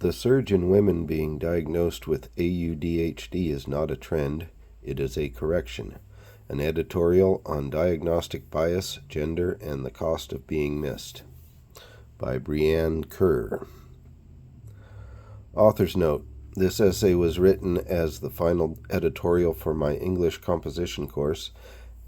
The surge in women being diagnosed with audhd is not a trend, it is a correction. An editorial on diagnostic bias, gender, and the cost of being missed. By Brianne Kerr. Author's note. This essay was written as the final editorial for my English composition course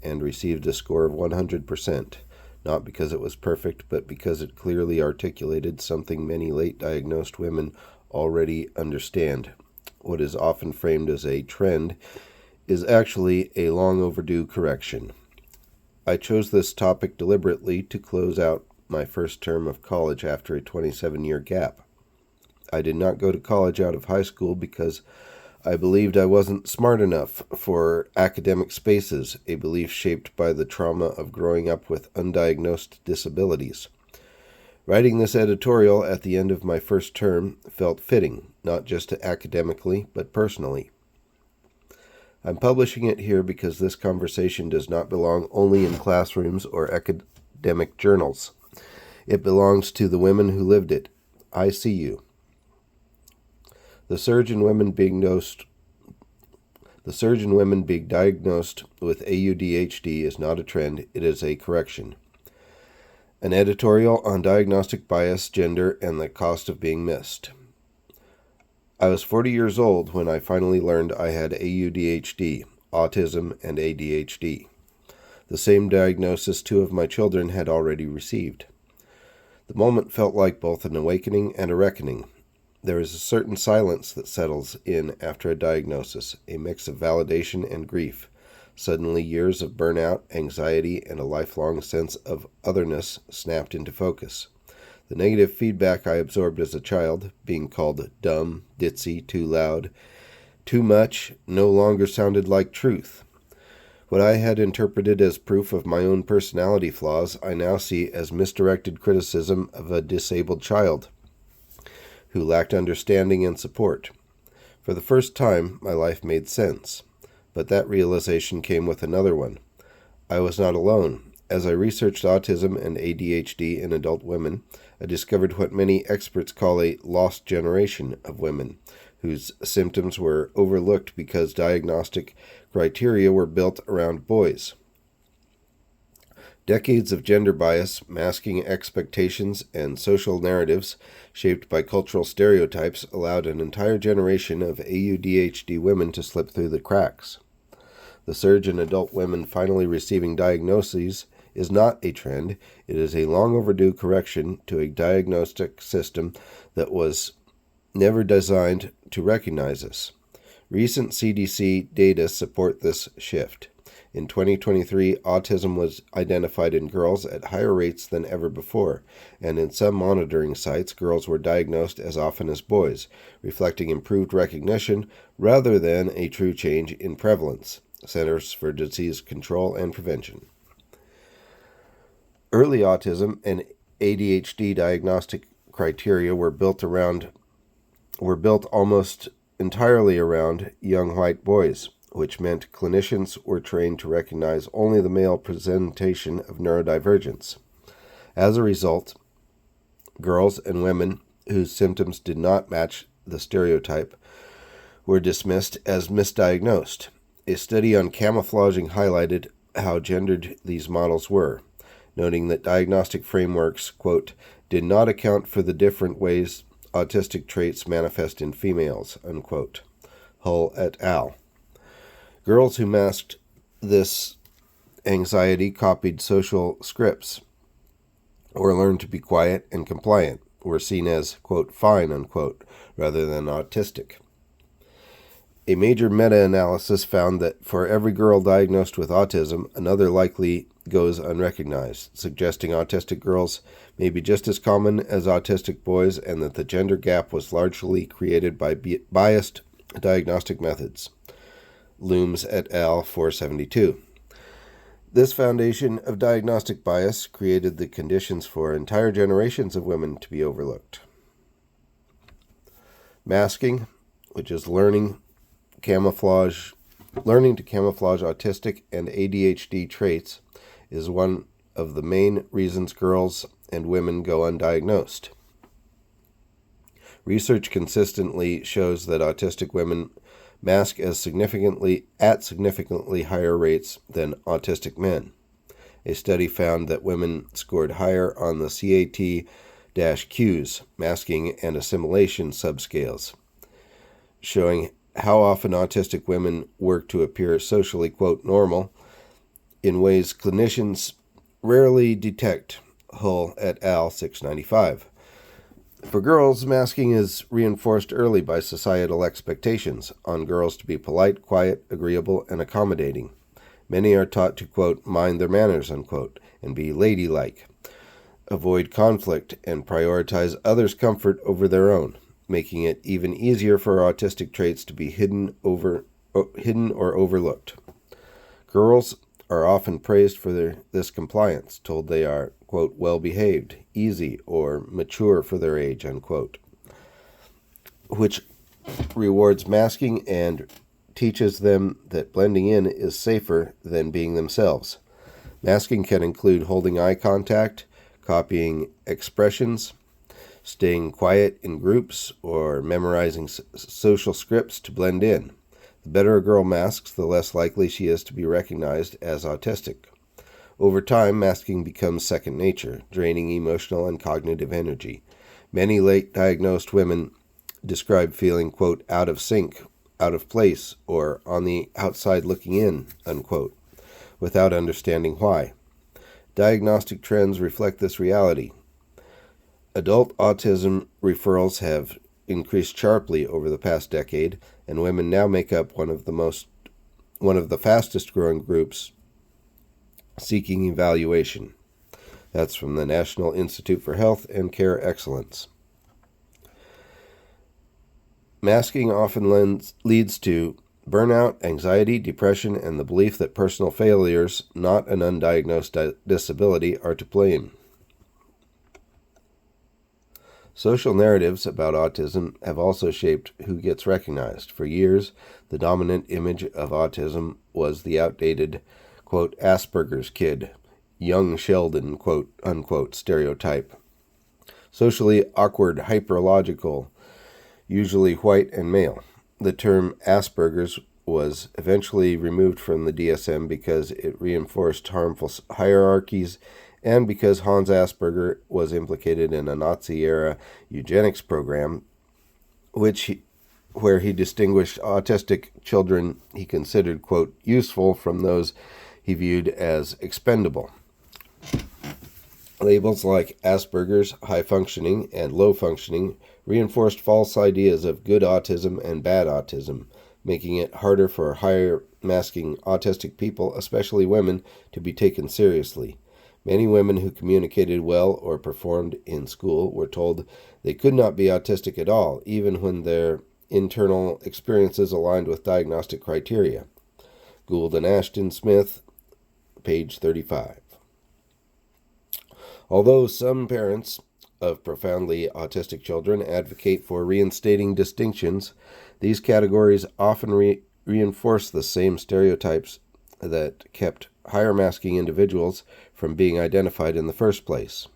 and received a score of 100%, not because it was perfect, but because it clearly articulated something many late-diagnosed women already understand. What is often framed as a trend is actually a long-overdue correction. I chose this topic deliberately to close out my first term of college after a 27-year gap. I did not go to college out of high school because I believed I wasn't smart enough for academic spaces, a belief shaped by the trauma of growing up with undiagnosed disabilities. Writing this editorial at the end of my first term felt fitting, not just academically, but personally. I'm publishing it here because this conversation does not belong only in classrooms or academic journals. It belongs to the women who lived it. I see you. The surge in women being diagnosed with audhd is not a trend, it is a correction. An editorial on diagnostic bias, gender, and the cost of being missed. I was 40 years old when I finally learned I had audhd, autism, and ADHD. The same diagnosis two of my children had already received. The moment felt like both an awakening and a reckoning. There is a certain silence that settles in after a diagnosis, a mix of validation and grief. Suddenly, years of burnout, anxiety, and a lifelong sense of otherness snapped into focus. The negative feedback I absorbed as a child, being called dumb, ditzy, too loud, too much, no longer sounded like truth. What I had interpreted as proof of my own personality flaws, I now see as misdirected criticism of a disabled child who lacked understanding and support. For the first time, my life made sense. But that realization came with another one. I was not alone. As I researched autism and ADHD in adult women, I discovered what many experts call a lost generation of women, whose symptoms were overlooked because diagnostic criteria were built around boys. Decades of gender bias, masking expectations, and social narratives shaped by cultural stereotypes allowed an entire generation of audhd women to slip through the cracks. The surge in adult women finally receiving diagnoses is not a trend, it is a long overdue correction to a diagnostic system that was never designed to recognize us. Recent CDC data support this shift. In 2023, autism was identified in girls at higher rates than ever before, and in some monitoring sites, girls were diagnosed as often as boys, reflecting improved recognition rather than a true change in prevalence. Centers for Disease Control and Prevention. Early autism and ADHD diagnostic criteria were built almost entirely around young white boys, which meant clinicians were trained to recognize only the male presentation of neurodivergence. As a result, girls and women whose symptoms did not match the stereotype were dismissed as misdiagnosed. A study on camouflaging highlighted how gendered these models were, noting that diagnostic frameworks, quote, did not account for the different ways autistic traits manifest in females, unquote. Hull et al. Girls who masked this anxiety copied social scripts or learned to be quiet and compliant, were seen as, quote, fine, unquote, rather than autistic. A major meta-analysis found that for every girl diagnosed with autism, another likely goes unrecognized, suggesting autistic girls may be just as common as autistic boys and that the gender gap was largely created by biased diagnostic methods. Looms et al. 472. This foundation of diagnostic bias created the conditions for entire generations of women to be overlooked. Masking, which is learning to camouflage autistic and ADHD traits, is one of the main reasons girls and women go undiagnosed. Research consistently shows that autistic women mask at significantly higher rates than autistic men. A study found that women scored higher on the CAT-Qs, masking and assimilation subscales, showing how often autistic women work to appear socially, quote, normal in ways clinicians rarely detect. Hull et al. 695. For girls, masking is reinforced early by societal expectations on girls to be polite, quiet, agreeable, and accommodating. Many are taught to, quote, mind their manners, unquote, and be ladylike, avoid conflict, and prioritize others' comfort over their own, making it even easier for autistic traits to be hidden or overlooked. Girls are often praised for this compliance, told they are, quote, well-behaved, easy, or mature for their age, unquote, which rewards masking and teaches them that blending in is safer than being themselves. Masking can include holding eye contact, copying expressions, staying quiet in groups, or memorizing social scripts to blend in. The better a girl masks, the less likely she is to be recognized as autistic. Over time, masking becomes second nature, draining emotional and cognitive energy. Many late-diagnosed women describe feeling, quote, out of sync, out of place, or on the outside looking in, unquote, without understanding why. Diagnostic trends reflect this reality. Adult autism referrals have increased sharply over the past decade, and women now make up one of the fastest growing groups seeking evaluation. That's from the National Institute for Health and Care Excellence. Masking often leads to burnout, anxiety, depression, and the belief that personal failures, not an undiagnosed disability, are to blame. Social narratives about autism have also shaped who gets recognized. For years, the dominant image of autism was the outdated, quote, Asperger's kid, young Sheldon, quote, unquote, stereotype. Socially awkward, hyperlogical, usually white and male. The term Asperger's was eventually removed from the DSM because it reinforced harmful hierarchies and because Hans Asperger was implicated in a Nazi-era eugenics program, where he distinguished autistic children he considered, quote, useful from those he viewed as expendable. Labels like Asperger's, high functioning, and low functioning reinforced false ideas of good autism and bad autism, making it harder for higher masking autistic people, especially women, to be taken seriously. Many women who communicated well or performed in school were told they could not be autistic at all, even when their internal experiences aligned with diagnostic criteria. Gould and Ashton Smith, page 35. Although some parents of profoundly autistic children advocate for reinstating distinctions, these categories often reinforce the same stereotypes that kept higher masking individuals from being identified in the first place.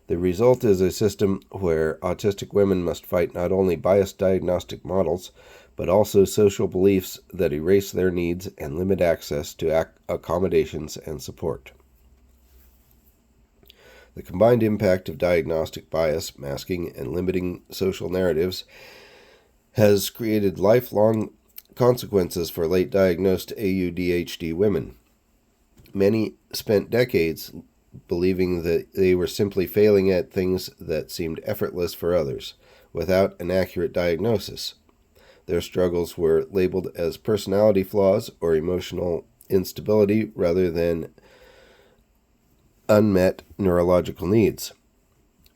The result is a system where autistic women must fight not only biased diagnostic models, but also social beliefs that erase their needs and limit access to accommodations and support. The combined impact of diagnostic bias, masking, and limiting social narratives has created lifelong consequences for late-diagnosed audhd women. Many spent decades believing that they were simply failing at things that seemed effortless for others, without an accurate diagnosis. Their struggles were labeled as personality flaws or emotional instability rather than unmet neurological needs.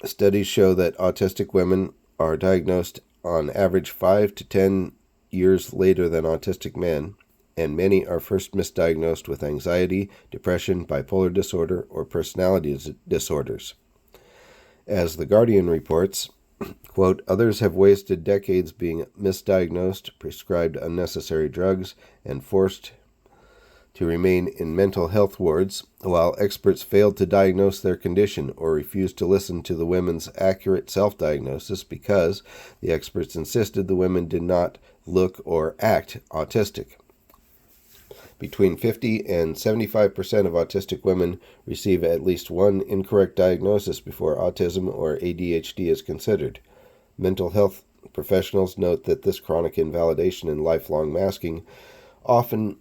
Studies show that autistic women are diagnosed on average 5 to 10 years later than autistic men, and many are first misdiagnosed with anxiety, depression, bipolar disorder, or personality disorders. As The Guardian reports, quote, others have wasted decades being misdiagnosed, prescribed unnecessary drugs, and forced to remain in mental health wards while experts failed to diagnose their condition or refused to listen to the women's accurate self-diagnosis because the experts insisted the women did not look or act autistic. Between 50 and 75% of autistic women receive at least one incorrect diagnosis before autism or ADHD is considered. Mental health professionals note that this chronic invalidation and lifelong masking often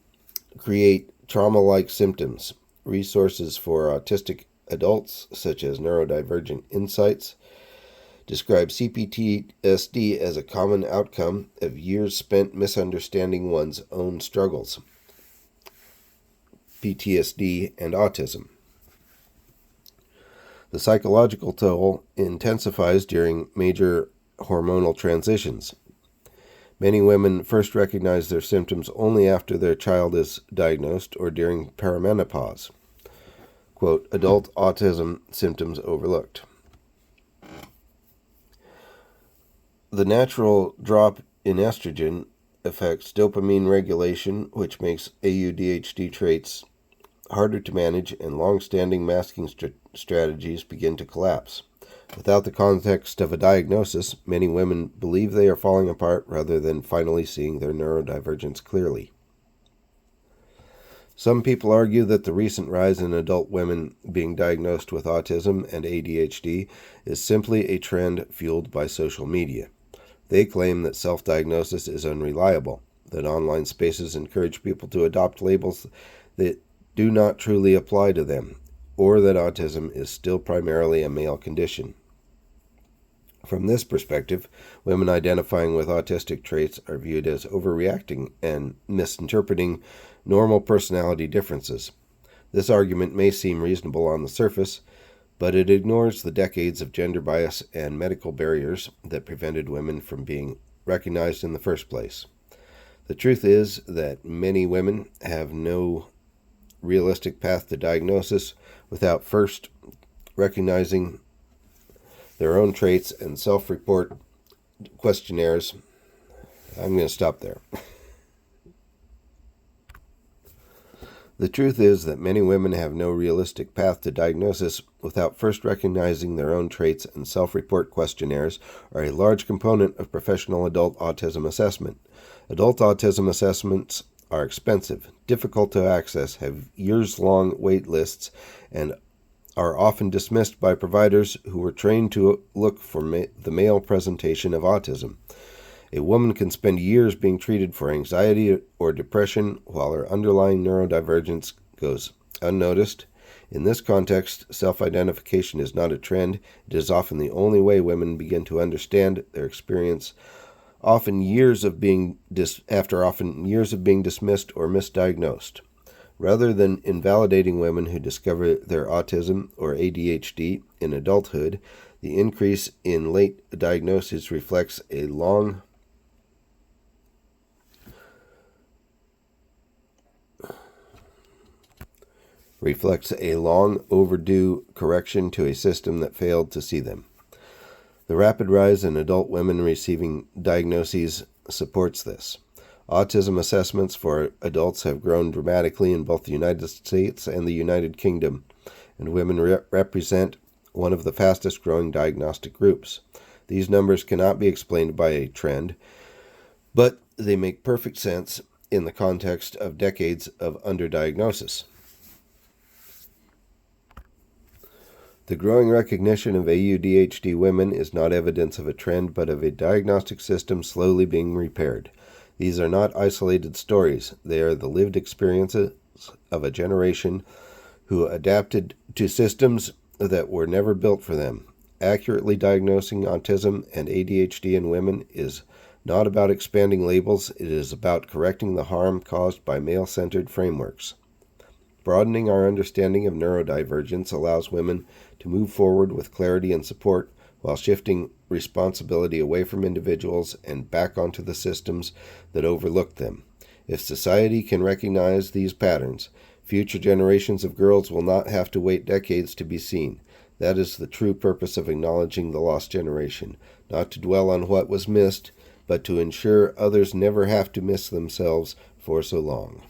create trauma-like symptoms. Resources for autistic adults, such as Neurodivergent Insights, describe CPTSD as a common outcome of years spent misunderstanding one's own struggles, PTSD, and autism. The psychological toll intensifies during major hormonal transitions. Many women first recognize their symptoms only after their child is diagnosed or during perimenopause. Quote, adult autism symptoms overlooked. The natural drop in estrogen affects dopamine regulation, which makes AUDHD traits harder to manage, and long-standing masking strategies begin to collapse. Without the context of a diagnosis, many women believe they are falling apart rather than finally seeing their neurodivergence clearly. Some people argue that the recent rise in adult women being diagnosed with autism and ADHD is simply a trend fueled by social media. They claim that self-diagnosis is unreliable, that online spaces encourage people to adopt labels that do not truly apply to them, or that autism is still primarily a male condition. From this perspective, women identifying with autistic traits are viewed as overreacting and misinterpreting normal personality differences. This argument may seem reasonable on the surface, but it ignores the decades of gender bias and medical barriers that prevented women from being recognized in the first place. The truth is that many women have no realistic path to diagnosis without first recognizing their own traits and self-report questionnaires. I'm going to stop there. The truth is that many women have no realistic path to diagnosis without first recognizing their own traits, and self-report questionnaires are a large component of professional adult autism assessment. Adult autism assessments are expensive, difficult to access, have years-long wait lists, and are often dismissed by providers who were trained to look for the male presentation of autism. A woman can spend years being treated for anxiety or depression while her underlying neurodivergence goes unnoticed. In this context, self-identification is not a trend. It is often the only way women begin to understand their experience, often years of being dismissed or misdiagnosed. Rather than invalidating women who discover their autism or ADHD in adulthood, the increase in late diagnosis reflects a long overdue correction to a system that failed to see them. The rapid rise in adult women receiving diagnoses supports this. Autism assessments for adults have grown dramatically in both the United States and the United Kingdom, and women represent one of the fastest growing diagnostic groups. These numbers cannot be explained by a trend, but they make perfect sense in the context of decades of underdiagnosis. The growing recognition of AUDHD women is not evidence of a trend, but of a diagnostic system slowly being repaired. These are not isolated stories. They are the lived experiences of a generation who adapted to systems that were never built for them. Accurately diagnosing autism and ADHD in women is not about expanding labels. It is about correcting the harm caused by male-centered frameworks. Broadening our understanding of neurodivergence allows women to move forward with clarity and support, while shifting responsibility away from individuals and back onto the systems that overlooked them. If society can recognize these patterns, future generations of girls will not have to wait decades to be seen. That is the true purpose of acknowledging the lost generation, not to dwell on what was missed, but to ensure others never have to miss themselves for so long.